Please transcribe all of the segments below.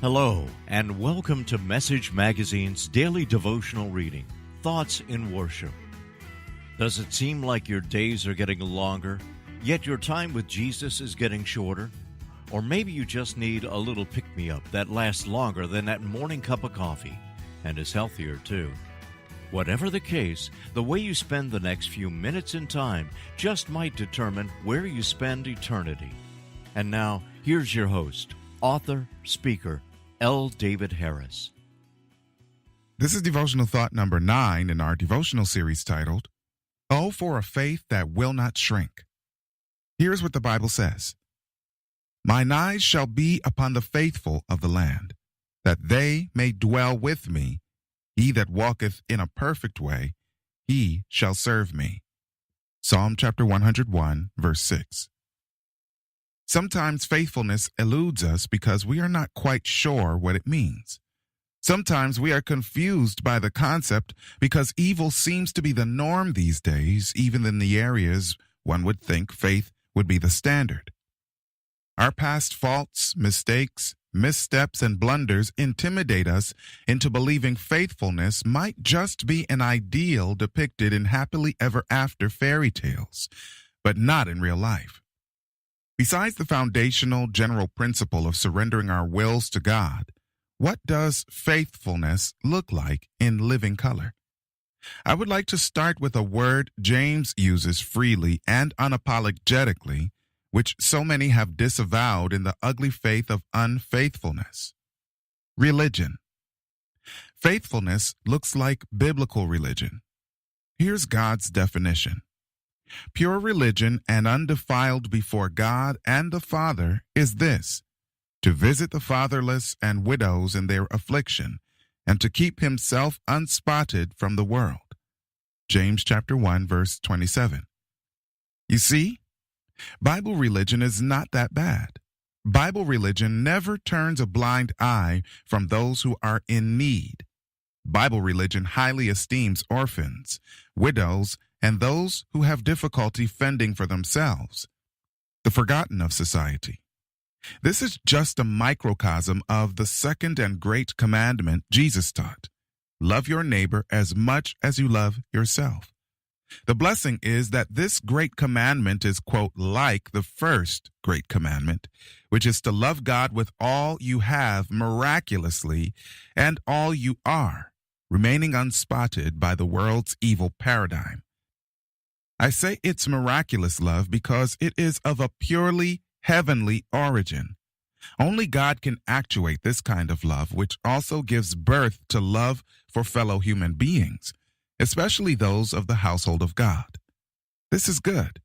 Hello, and welcome to Message Magazine's daily devotional reading, Thoughts in Worship. Does it seem like your days are getting longer, yet your time with Jesus is getting shorter? Or maybe you just need a little pick-me-up that lasts longer than that morning cup of coffee, and is healthier too. Whatever the case, the way you spend the next few minutes in time just might determine where you spend eternity. And now, here's your host, author, speaker, L. David Harris. This is devotional thought number 9 in our devotional series titled, Oh, for a Faith That Will Not Shrink. Here's what the Bible says. Mine eyes shall be upon the faithful of the land, that they may dwell with me. He that walketh in a perfect way, he shall serve me. Psalm chapter 101, verse 6. Sometimes faithfulness eludes us because we are not quite sure what it means. Sometimes we are confused by the concept because evil seems to be the norm these days, even in the areas one would think faith would be the standard. Our past faults, mistakes, missteps, and blunders intimidate us into believing faithfulness might just be an ideal depicted in happily ever after fairy tales, but not in real life. Besides the foundational general principle of surrendering our wills to God, what does faithfulness look like in living color? I would like to start with a word James uses freely and unapologetically, which so many have disavowed in the ugly faith of unfaithfulness. Religion. Faithfulness looks like biblical religion. Here's God's definition. Pure religion and undefiled before God and the Father is this, to visit the fatherless and widows in their affliction, and to keep himself unspotted from the world. James chapter 1, verse 27. You see, Bible religion is not that bad. Bible religion never turns a blind eye from those who are in need. Bible religion highly esteems orphans, widows, and those who have difficulty fending for themselves, the forgotten of society. This is just a microcosm of the second and great commandment Jesus taught. Love your neighbor as much as you love yourself. The blessing is that this great commandment is, quote, like the first great commandment, which is to love God with all you have miraculously and all you are, remaining unspotted by the world's evil paradigm. I say it's miraculous love because it is of a purely heavenly origin. Only God can actuate this kind of love, which also gives birth to love for fellow human beings, especially those of the household of God. This is good.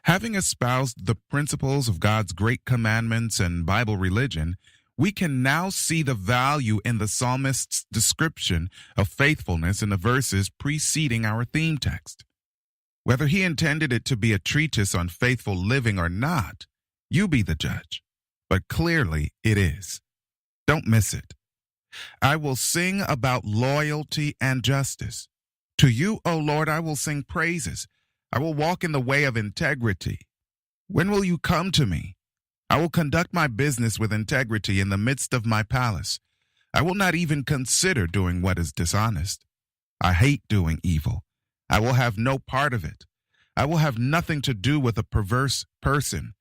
Having espoused the principles of God's great commandments and Bible religion, we can now see the value in the psalmist's description of faithfulness in the verses preceding our theme text. Whether he intended it to be a treatise on faithful living or not, you be the judge. But clearly it is. Don't miss it. I will sing about loyalty and justice. To you, O Lord, I will sing praises. I will walk in the way of integrity. When will you come to me? I will conduct my business with integrity in the midst of my palace. I will not even consider doing what is dishonest. I hate doing evil. I will have no part of it. I will have nothing to do with a perverse person.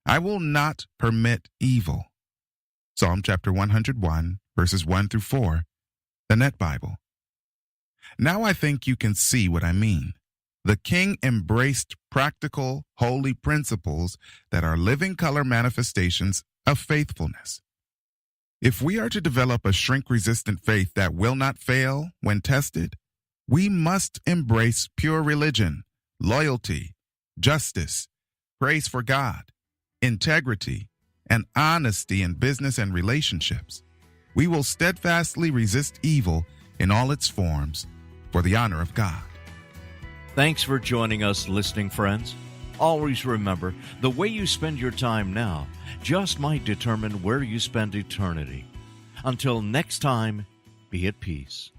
I will not permit evil. Psalm chapter 101, verses 1 through 4, the Net Bible. Now I think you can see what I mean. The king embraced practical, holy principles that are living color manifestations of faithfulness. If we are to develop a shrink-resistant faith that will not fail when tested, we must embrace pure religion, loyalty, justice, praise for God, integrity, and honesty in business and relationships. We will steadfastly resist evil in all its forms for the honor of God. Thanks for joining us, listening friends. Always remember, the way you spend your time now just might determine where you spend eternity. Until next time, be at peace.